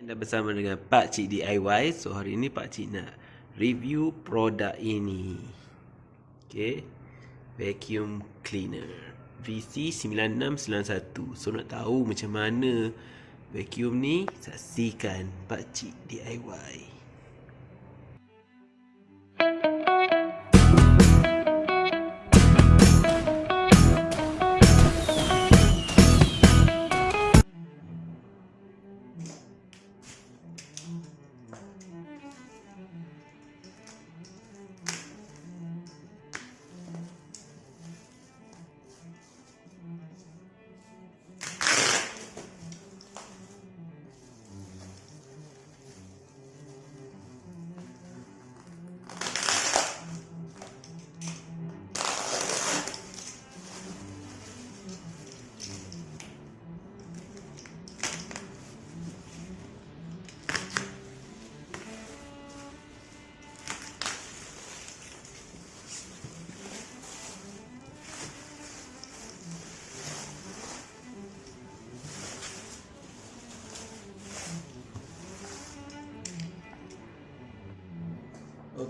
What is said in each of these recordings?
Anda bersama dengan Pak Cik DIY. So hari ini Pak Cik nak review produk ini. Okay, vacuum cleaner VC9691. So nak tahu macam mana vacuum ni, saksikan Pak Cik DIY.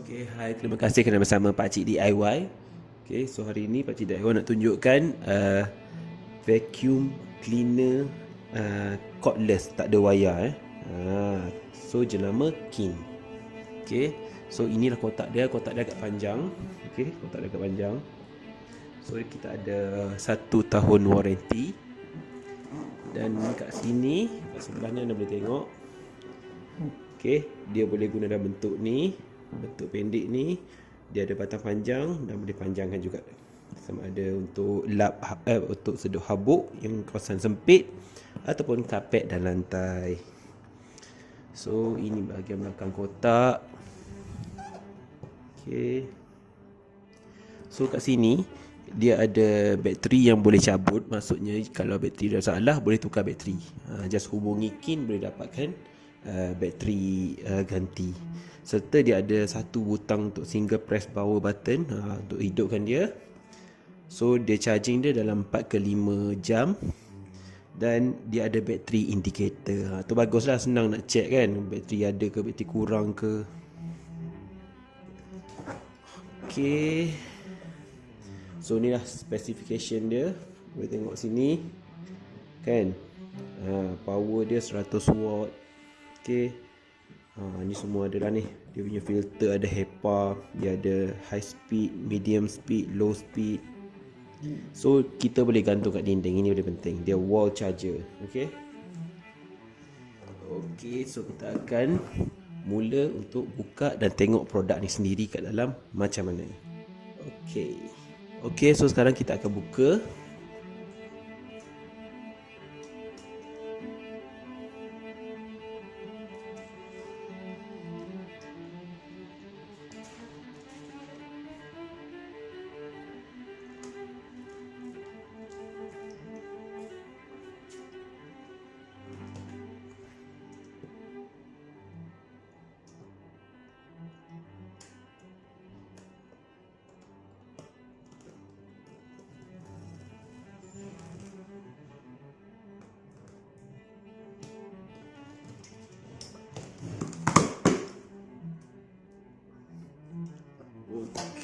Okay, hai, terima kasih kerana bersama Pak Cik DIY. Okay, so hari ini Pak Cik DIY nak tunjukkan vacuum cleaner cordless, tak ada wayar. So jenama King. Okay, so inilah kotak dia agak panjang. Okay, kotak dia agak panjang. So kita ada 1 tahun warranty. Dan kat sini, kat sebelah ni anda boleh tengok. Okay, dia boleh guna dalam bentuk ni, bentuk pendek ni. Dia ada batang panjang dan boleh panjangkan juga, sama ada untuk lap untuk seduh habuk yang kawasan sempit ataupun kapet dan lantai. So ini bahagian belakang kotak. Okay, so kat sini dia ada bateri yang boleh cabut. Maksudnya kalau bateri dah salah, boleh tukar bateri. Just hubungi Kin, boleh dapatkan bateri ganti. Serta dia ada satu butang untuk single press power button untuk hidupkan dia. So dia charging dia dalam 4 ke 5 jam. Dan dia ada bateri indicator. Tu baguslah, senang nak check kan, bateri ada ke, bateri kurang ke. Okay, so inilah specification dia. Boleh tengok sini kan. Power dia 100 watt. Okay, ni semua ada lah ni. Dia punya filter ada HEPA. Dia ada high speed, medium speed, low speed. So kita boleh gantung kat dinding. Ini boleh penting. Dia wall charger. Okay, so kita akan mula untuk buka dan tengok produk ni sendiri kat dalam macam mana. Okay, so sekarang kita akan buka.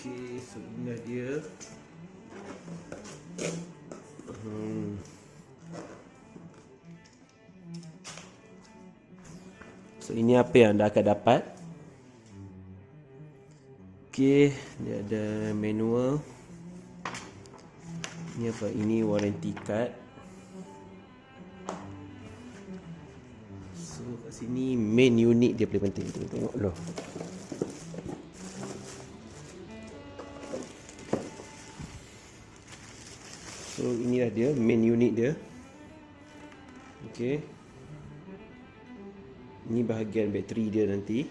Okay, so inilah dia. So ini apa yang anda akan dapat. Okay, dia ada manual. Ini apa? Ini warranty card. So kat sini main unit dia paling penting. Tengok loh. So inilah dia main unit dia. Okay, ini bahagian bateri dia nanti.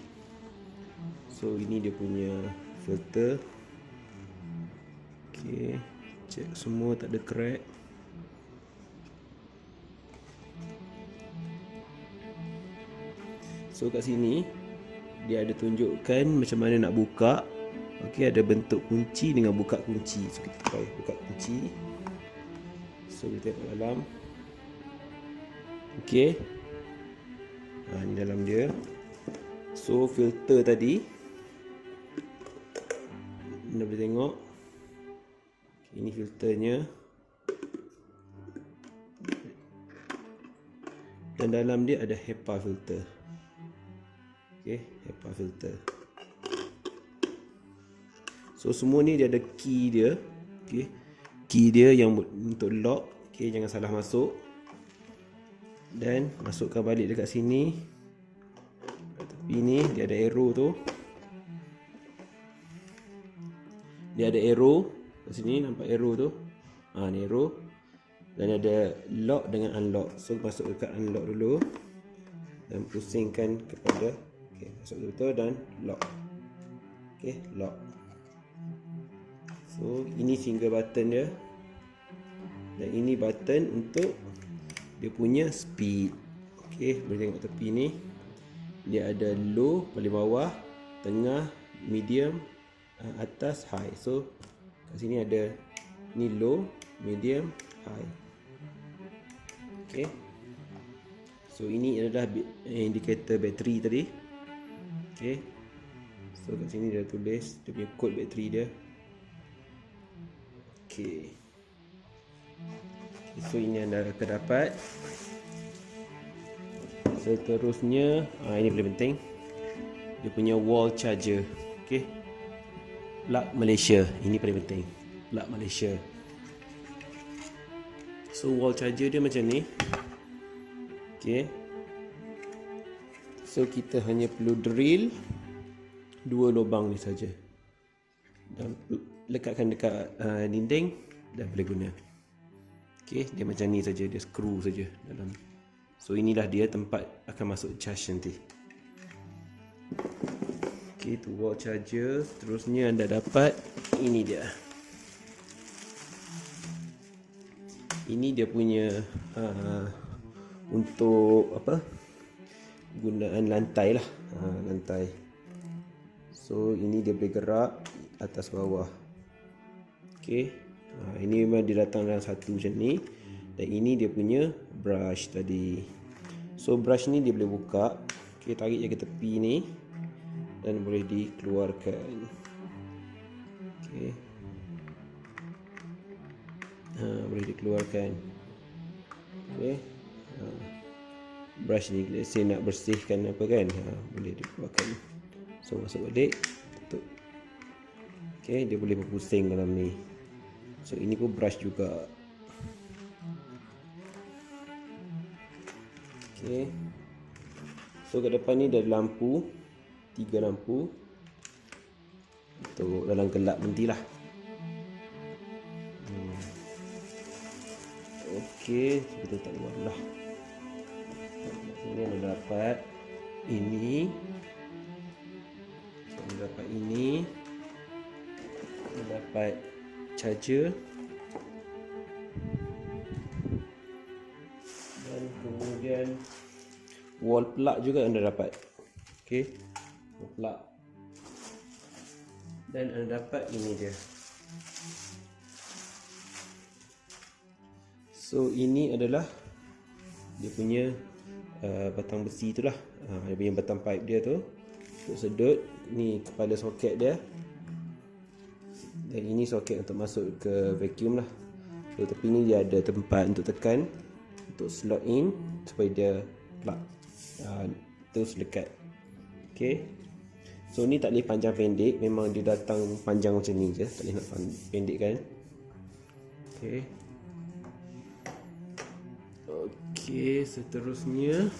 So ini dia punya filter. Okay, check semua tak ada crack. So kat sini dia ada tunjukkan macam mana nak buka. Okay, ada bentuk kunci dengan buka kunci. So kita try buka kunci. So kita tengok dalam. Okay, Ni dalam dia. So filter tadi anda boleh tengok, ini filternya, dan dalam dia ada HEPA filter. HEPA filter. So semua ni dia ada key dia. Key dia yang untuk lock. Jangan salah masuk. Dan masukkan balik dekat sini. Tepi ni dia ada arrow tu. Dia ada arrow kat sini, nampak arrow tu? Ni arrow. Dan ada lock dengan unlock. So masuk dekat unlock dulu dan pusingkan kepada masuk betul dan lock. Lock. So ini finger button dia. Dan ini button untuk dia punya speed. Boleh tengok tepi ni. Dia ada low paling bawah, tengah, medium, atas, high. So kat sini ada ni low, medium, high. So ini adalah indikator bateri tadi. So kat sini dia tulis dia punya kod bateri dia. So ini anda akan dapat. Seterusnya ini paling penting, dia punya wall charger. Plug Malaysia. Ini paling penting, plug Malaysia. So wall charger dia macam ni. So kita hanya perlu drill 2 lubang ni saja dan lekatkan dekat dinding dan boleh guna. Dia macam ni saja, dia screw saja dalam. So inilah dia tempat akan masuk charge nanti. Itu wall charger. Seterusnya anda dapat ini dia. Ini dia punya untuk apa? Gunaan lantai lah. Lantai. So ini dia boleh gerak atas bawah. Ini memang dia datang dalam satu macam ni. Dan ini dia punya brush tadi. So brush ni dia boleh buka. Tarik je ke tepi ni dan boleh dikeluarkan. Boleh dikeluarkan. Brush ni saya nak bersihkan apa kan, boleh dikeluarkan. So masuk balik, tutup. Dia boleh berpusing dalam ni. So ini pun brush juga. So kat depan ni ada lampu, 3 lampu untuk dalam gelap nantilah. Kita tak luar lah. Sini anda dapat ini. Anda dapat ini. Anda dapat charger. Dan kemudian wall plug juga anda dapat. Wall plug. Dan anda dapat ini dia. So ini adalah dia punya batang besi tu lah. Dia punya batang pipe dia tu untuk sedut. Ni kepala soket dia. Dan ini soket untuk masuk ke vacuum lah. So tepi ni dia ada tempat untuk tekan, untuk slot in supaya dia plug terus lekat. So ni tak boleh panjang pendek. Memang dia datang panjang macam ni je. Tak boleh nak pendek kan. Seterusnya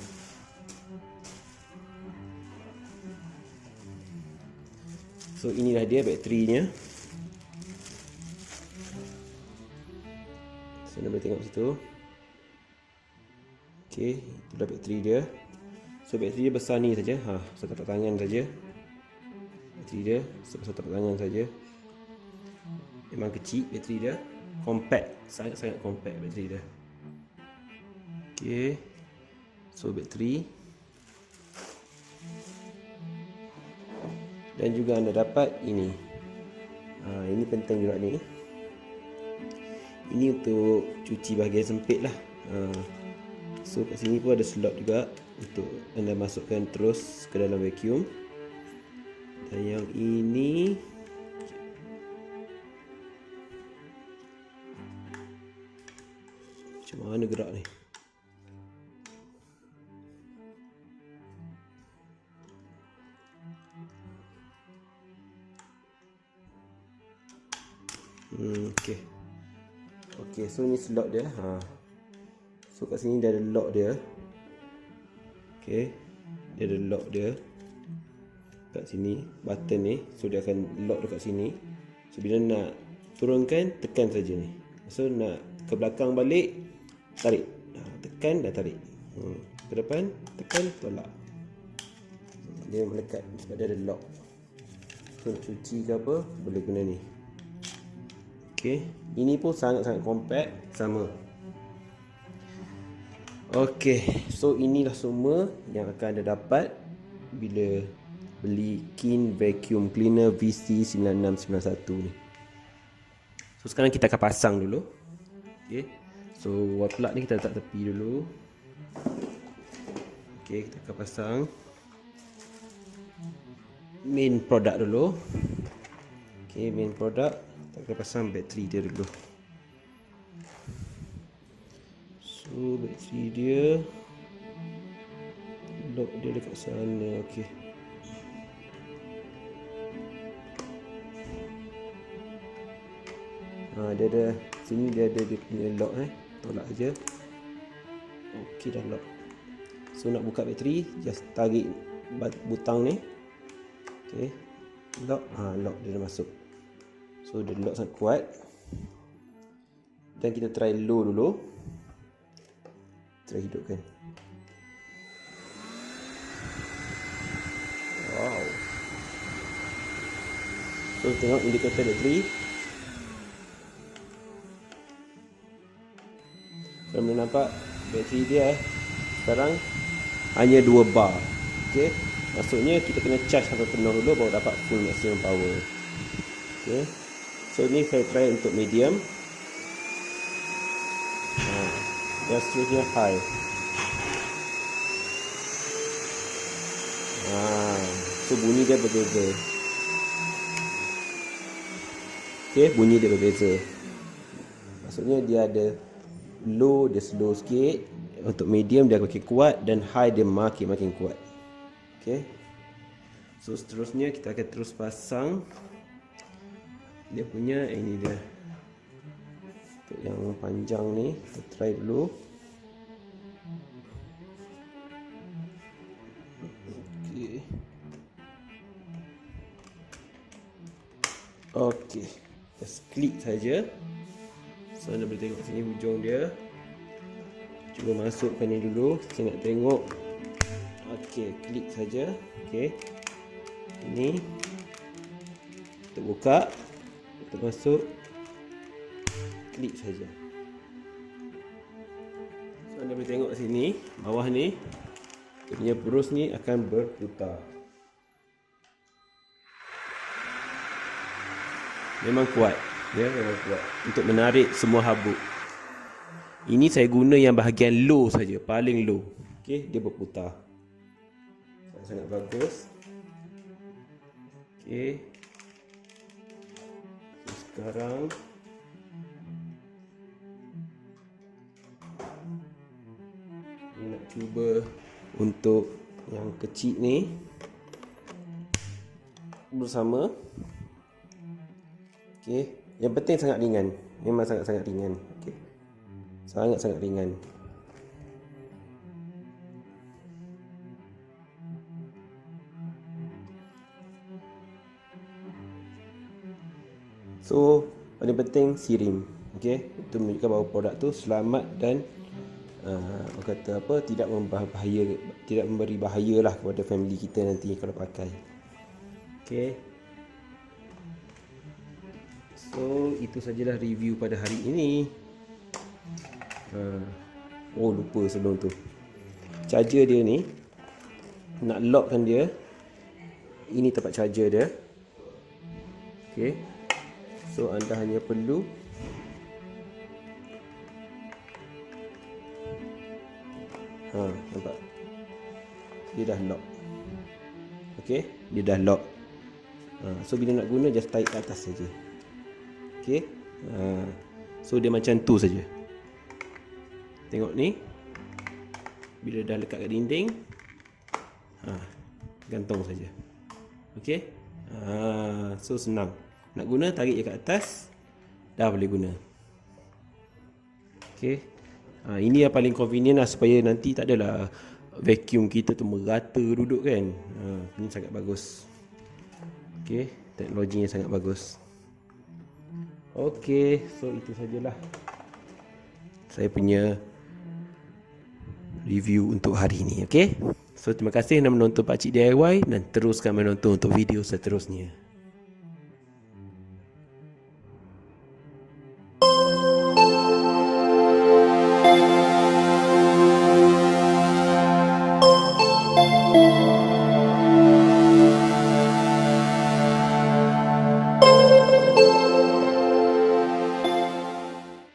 so inilah dia baterinya. So anda boleh tengok situ. Itulah bateri dia. So bateri dia besar ni saja. Satu tapak tangan saja. Bateri dia satu tapak tangan saja. Memang kecil bateri dia. Compact, sangat-sangat compact bateri dia. So bateri. Dan juga anda dapat ini. Ini penting juga ni. Ini untuk cuci bahagian sempit lah. So kat sini pun ada slot juga untuk anda masukkan terus ke dalam vacuum. Dan yang ini macam mana gerak ni? Okey, so ni slot dia. So kat sini dia ada lock dia. Okey, dia ada lock dia kat sini, button ni. So dia akan lock dekat sini. So bila nak turunkan, tekan saja ni. So nak ke belakang balik, tarik. Tekan dan tarik. Ke depan, tekan, tolak. Dia melekat sebab dia ada lock. So nak cuci ke apa, boleh guna ni. Okey, ini pun sangat-sangat compact, sama. Okey, so inilah semua yang akan anda dapat bila beli Kin Vacuum Cleaner VC9691 ni. So sekarang kita akan pasang dulu. Okey, so wall plug ni kita letak tepi dulu. Okey, kita akan pasang main product dulu. Okey, main product. Kita akan pasang bateri dia dulu. So bateri dia, lock dia dekat sana. Okey, dia ada sini, dia ada dia punya lock. Tolak aja. Okey, dah lock. So nak buka bateri, just tarik butang ni. Okey, lock. Lock dia dah masuk. So dia lock sangat kuat. Dan kita try low dulu. Try hidupkan. Wow. So tengok indikator bateri. Kalau boleh nampak bateri dia sekarang hanya 2 bar. Okey, maksudnya kita kena charge sampai penuh dulu baru dapat full maximum power. Okey, so ni saya try untuk medium. Yang seterusnya high. So bunyi dia berbeza. Okey, bunyi dia berbeza. Maksudnya dia ada low, dia slow sikit. Untuk medium dia makin kuat, dan high dia makin kuat. Okey, so seterusnya kita akan terus pasang dia punya, ini dia untuk yang panjang ni. Kita try dulu. Okey, okey, just klik saja. So anda boleh tengok sini hujung dia. Cuba masukkan ni dulu, saya nak tengok. Okey, klik saja. Okey, ini kita buka, kita masuk, klik saja. So anda boleh tengok sini bawah ni, dia punya brus ni akan berputar. Memang kuat. Dia memang kuat untuk menarik semua habuk. Ini saya guna yang bahagian low saja, paling low. Okey, dia berputar. Sangat bagus. Okey. So, sekarang ni nak cuba untuk yang kecil ni bersama. Okey, yang penting sangat ringan. Memang sangat-sangat ringan. Okey, sangat-sangat ringan. So paling penting sirim. Okey, itu menunjukkan bahawa produk tu selamat dan kata apa, tidak memberi bahaya lah kepada family kita nanti kalau pakai. Okey, so itu sajalah review pada hari ini. Lupa sebelum tu, charger dia ni, nak lockkan dia, ini tempat charger dia. Okey, so anda hanya perlu nampak, dia dah lock. Okey, dia dah lock. So bila nak guna just tarik ke atas saja. Okey. So dia macam tu saja. Tengok ni. Bila dah lekat kat dinding, gantung saja. Okey. So senang. Nak guna tarik je kat atas, dah boleh guna. Okey. Ini yang paling convenient lah, supaya nanti tak adalah vacuum kita tu merata duduk kan. Ini sangat bagus. Okey, teknologinya sangat bagus. Okey, so itu sajalah saya punya review untuk hari ini. Okey. So terima kasih kerana menonton Pakcik DIY dan teruskan menonton untuk video seterusnya.